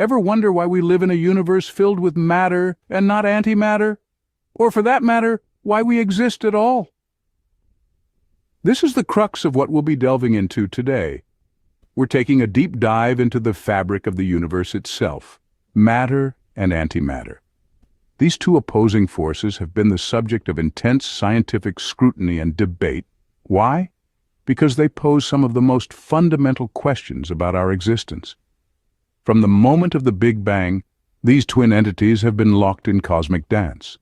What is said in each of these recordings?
Ever wonder why we live in a universe filled with matter and not antimatter? Or for that matter, why we exist at all? This is the crux of what we'll be delving into today. We're taking a deep dive into the fabric of the universe itself, matter and antimatter. These two opposing forces have been the subject of intense scientific scrutiny and debate. Why? Because they pose some of the most fundamental questions about our existence. From the moment of the Big Bang, these twin entities have been locked in cosmic dance.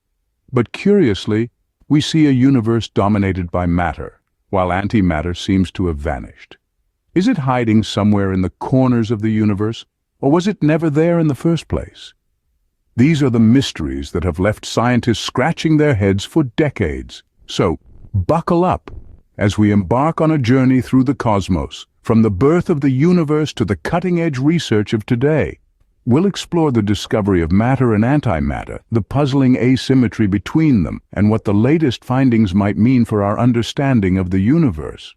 But curiously, we see a universe dominated by matter, while antimatter seems to have vanished. Is it hiding somewhere in the corners of the universe, or was it never there in the first place? These are the mysteries that have left scientists scratching their heads for decades. So, buckle up as we embark on a journey through the cosmos, from the birth of the universe to the cutting-edge research of today. We'll explore the discovery of matter and antimatter, the puzzling asymmetry between them, and what the latest findings might mean for our understanding of the universe.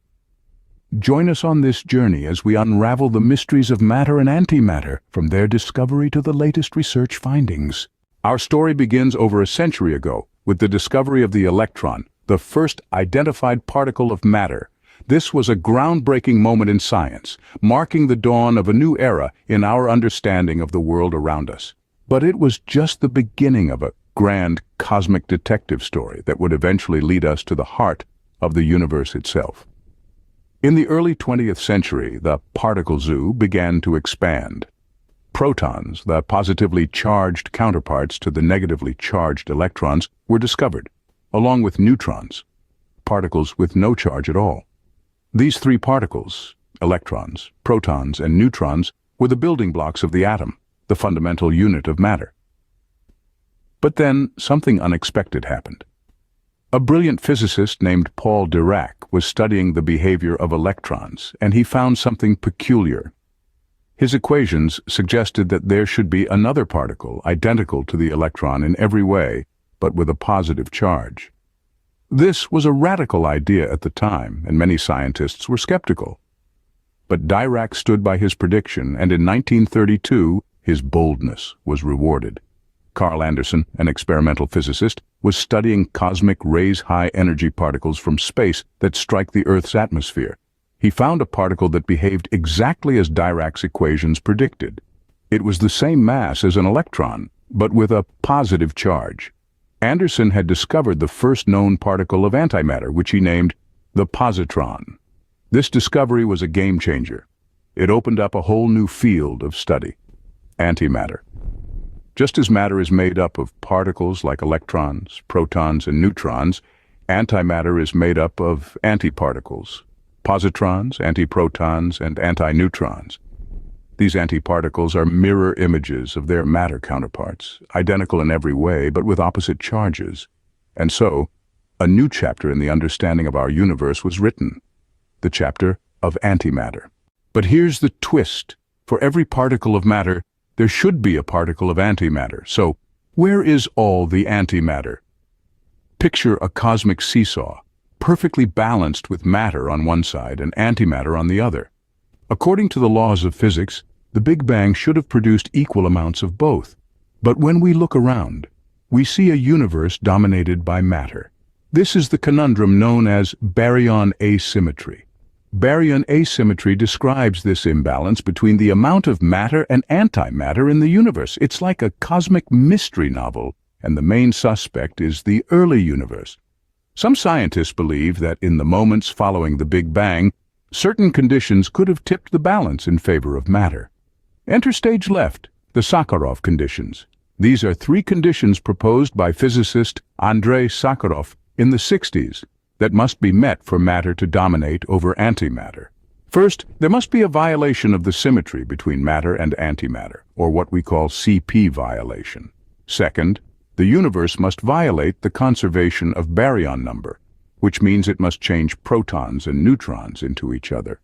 Join us on this journey as we unravel the mysteries of matter and antimatter, from their discovery to the latest research findings. Our story begins over a century ago, with the discovery of the electron, the first identified particle of matter. This was a groundbreaking moment in science, marking the dawn of a new era in our understanding of the world around us. But it was just the beginning of a grand cosmic detective story that would eventually lead us to the heart of the universe itself. In the early 20th century, the particle zoo began to expand. Protons, the positively charged counterparts to the negatively charged electrons, were discovered, along with neutrons, particles with no charge at all. These three particles, electrons, protons, and neutrons, were the building blocks of the atom, the fundamental unit of matter. But then something unexpected happened. A brilliant physicist named Paul Dirac was studying the behavior of electrons, and he found something peculiar. His equations suggested that there should be another particle identical to the electron in every way, but with a positive charge. This was a radical idea at the time, and many scientists were skeptical. But Dirac stood by his prediction, and in 1932, his boldness was rewarded. Carl Anderson, an experimental physicist, was studying cosmic rays high-energy particles from space that strike the Earth's atmosphere. He found a particle that behaved exactly as Dirac's equations predicted. It was the same mass as an electron, but with a positive charge. Anderson had discovered the first known particle of antimatter, which he named the positron. This discovery was a game-changer. It opened up a whole new field of study: antimatter. Just as matter is made up of particles like electrons, protons, and neutrons, antimatter is made up of antiparticles, positrons, antiprotons, and antineutrons. These antiparticles are mirror images of their matter counterparts, identical in every way, but with opposite charges. And so, a new chapter in the understanding of our universe was written, the chapter of antimatter. But here's the twist. For every particle of matter, there should be a particle of antimatter. So, where is all the antimatter? Picture a cosmic seesaw, perfectly balanced with matter on one side and antimatter on the other. According to the laws of physics, the Big Bang should have produced equal amounts of both. But when we look around, we see a universe dominated by matter. This is the conundrum known as baryon asymmetry. Baryon asymmetry describes this imbalance between the amount of matter and antimatter in the universe. It's like a cosmic mystery novel, and the main suspect is the early universe. Some scientists believe that in the moments following the Big Bang, certain conditions could have tipped the balance in favor of matter. Enter stage left, the Sakharov conditions. These are three conditions proposed by physicist Andrei Sakharov in the 60s. That must be met for matter to dominate over antimatter. First, there must be a violation of the symmetry between matter and antimatter, or what we call CP violation. Second, the universe must violate the conservation of baryon number, which means it must change protons and neutrons into each other.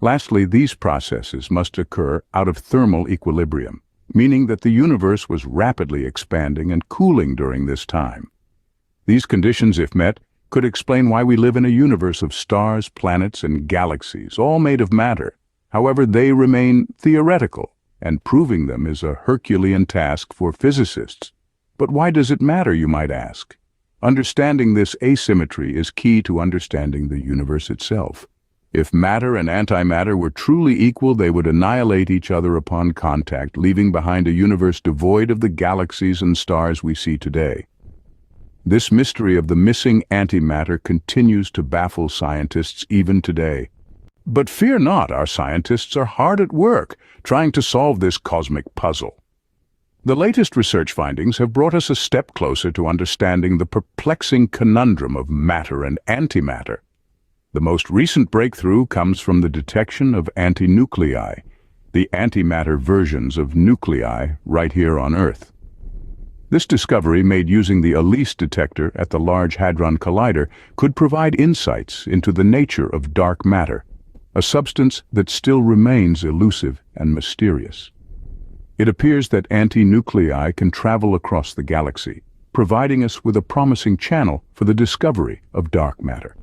Lastly, these processes must occur out of thermal equilibrium, meaning that the universe was rapidly expanding and cooling during this time. These conditions, if met, could explain why we live in a universe of stars, planets, and galaxies, all made of matter. However, they remain theoretical. and proving them is a Herculean task for physicists. But why does it matter, you might ask? Understanding this asymmetry is key to understanding the universe itself. If matter and antimatter were truly equal, they would annihilate each other upon contact, leaving behind a universe devoid of the galaxies and stars we see today. This mystery of the missing antimatter continues to baffle scientists even today. But fear not, our scientists are hard at work trying to solve this cosmic puzzle. The latest research findings have brought us a step closer to understanding the perplexing conundrum of matter and antimatter. The most recent breakthrough comes from the detection of antinuclei, the antimatter versions of nuclei right here on Earth. This discovery, made using the ALICE detector at the Large Hadron Collider, could provide insights into the nature of dark matter, a substance that still remains elusive and mysterious. It appears that antinuclei can travel across the galaxy, providing us with a promising channel for the discovery of dark matter.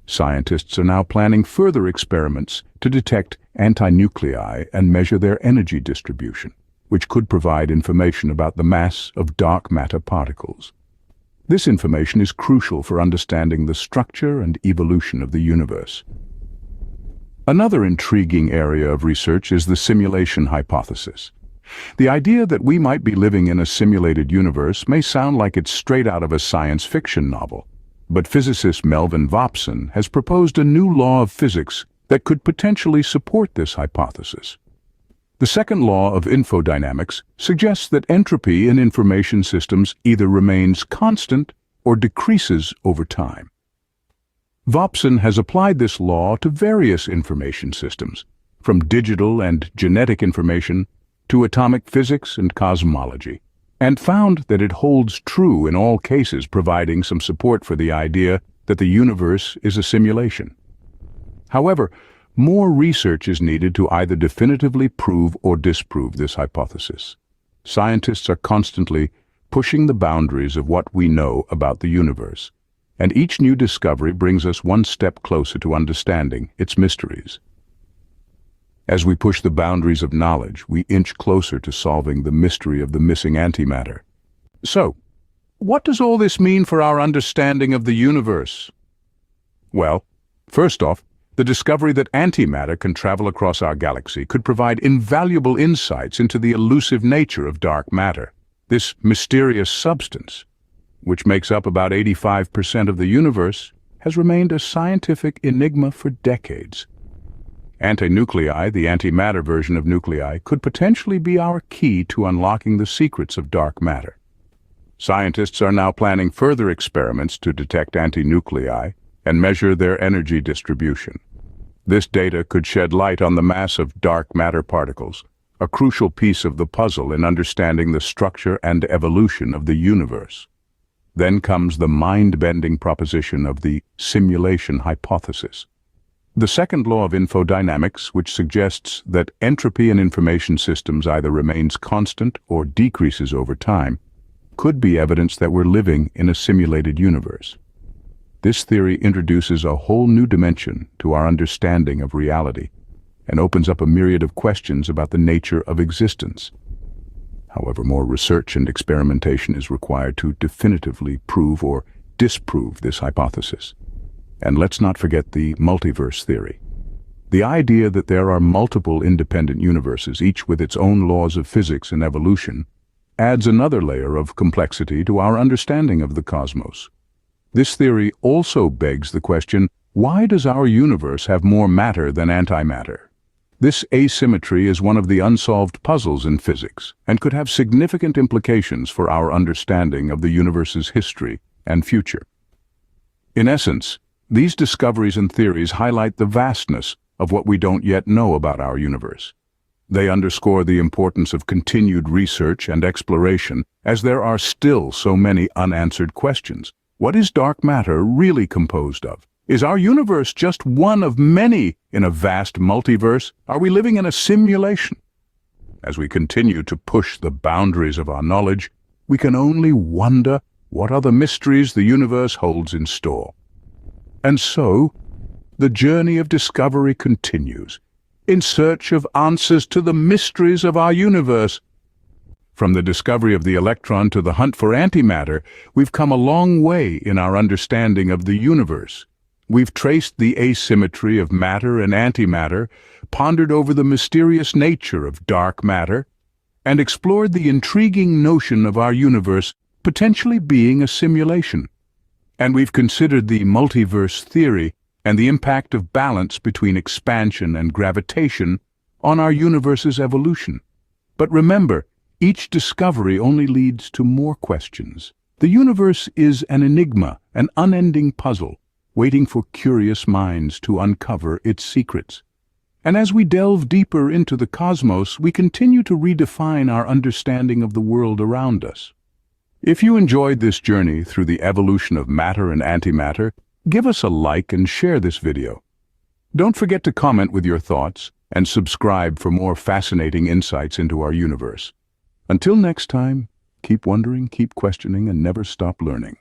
Scientists are now planning further experiments to detect antinuclei and measure their energy distribution, which could provide information about the mass of dark matter particles. This information is crucial for understanding the structure and evolution of the universe. Another intriguing area of research is the simulation hypothesis. The idea that we might be living in a simulated universe may sound like it's straight out of a science fiction novel, but physicist Melvin Vopson has proposed a new law of physics that could potentially support this hypothesis. The second law of infodynamics suggests that entropy in information systems either remains constant or decreases over time. Vopson has applied this law to various information systems, from digital and genetic information to atomic physics and cosmology, and found that it holds true in all cases, providing some support for the idea that the universe is a simulation. However, more research is needed to either definitively prove or disprove this hypothesis. Scientists are constantly pushing the boundaries of what we know about the universe, and each new discovery brings us one step closer to understanding its mysteries. As we push the boundaries of knowledge, we inch closer to solving the mystery of the missing antimatter. So, what does all this mean for our understanding of the universe? Well, first off, the discovery that antimatter can travel across our galaxy could provide invaluable insights into the elusive nature of dark matter. This mysterious substance, which makes up about 85% of the universe, has remained a scientific enigma for decades. Antinuclei, the antimatter version of nuclei, could potentially be our key to unlocking the secrets of dark matter. Scientists are now planning further experiments to detect antinuclei and measure their energy distribution. This data could shed light on the mass of dark matter particles, a crucial piece of the puzzle in understanding the structure and evolution of the universe. Then comes the mind-bending proposition of the simulation hypothesis. The second law of infodynamics, which suggests that entropy in information systems either remains constant or decreases over time, could be evidence that we're living in a simulated universe. This theory introduces a whole new dimension to our understanding of reality and opens up a myriad of questions about the nature of existence. However, more research and experimentation is required to definitively prove or disprove this hypothesis. And let's not forget the multiverse theory. The idea that there are multiple independent universes, each with its own laws of physics and evolution, adds another layer of complexity to our understanding of the cosmos. This theory also begs the question, why does our universe have more matter than antimatter? This asymmetry is one of the unsolved puzzles in physics and could have significant implications for our understanding of the universe's history and future. In essence, these discoveries and theories highlight the vastness of what we don't yet know about our universe. They underscore the importance of continued research and exploration, as there are still so many unanswered questions. What is dark matter really composed of? Is our universe just one of many in a vast multiverse? Are we living in a simulation? As we continue to push the boundaries of our knowledge, we can only wonder what other mysteries the universe holds in store. And so, the journey of discovery continues, in search of answers to the mysteries of our universe. From the discovery of the electron to the hunt for antimatter, we've come a long way in our understanding of the universe. We've traced the asymmetry of matter and antimatter, pondered over the mysterious nature of dark matter, and explored the intriguing notion of our universe potentially being a simulation. And we've considered the multiverse theory and the impact of balance between expansion and gravitation on our universe's evolution. But remember, each discovery only leads to more questions. The universe is an enigma, an unending puzzle, waiting for curious minds to uncover its secrets. And as we delve deeper into the cosmos, we continue to redefine our understanding of the world around us. If you enjoyed this journey through the evolution of matter and antimatter, give us a like and share this video. Don't forget to comment with your thoughts and subscribe for more fascinating insights into our universe. Until next time, keep wondering, keep questioning, and never stop learning.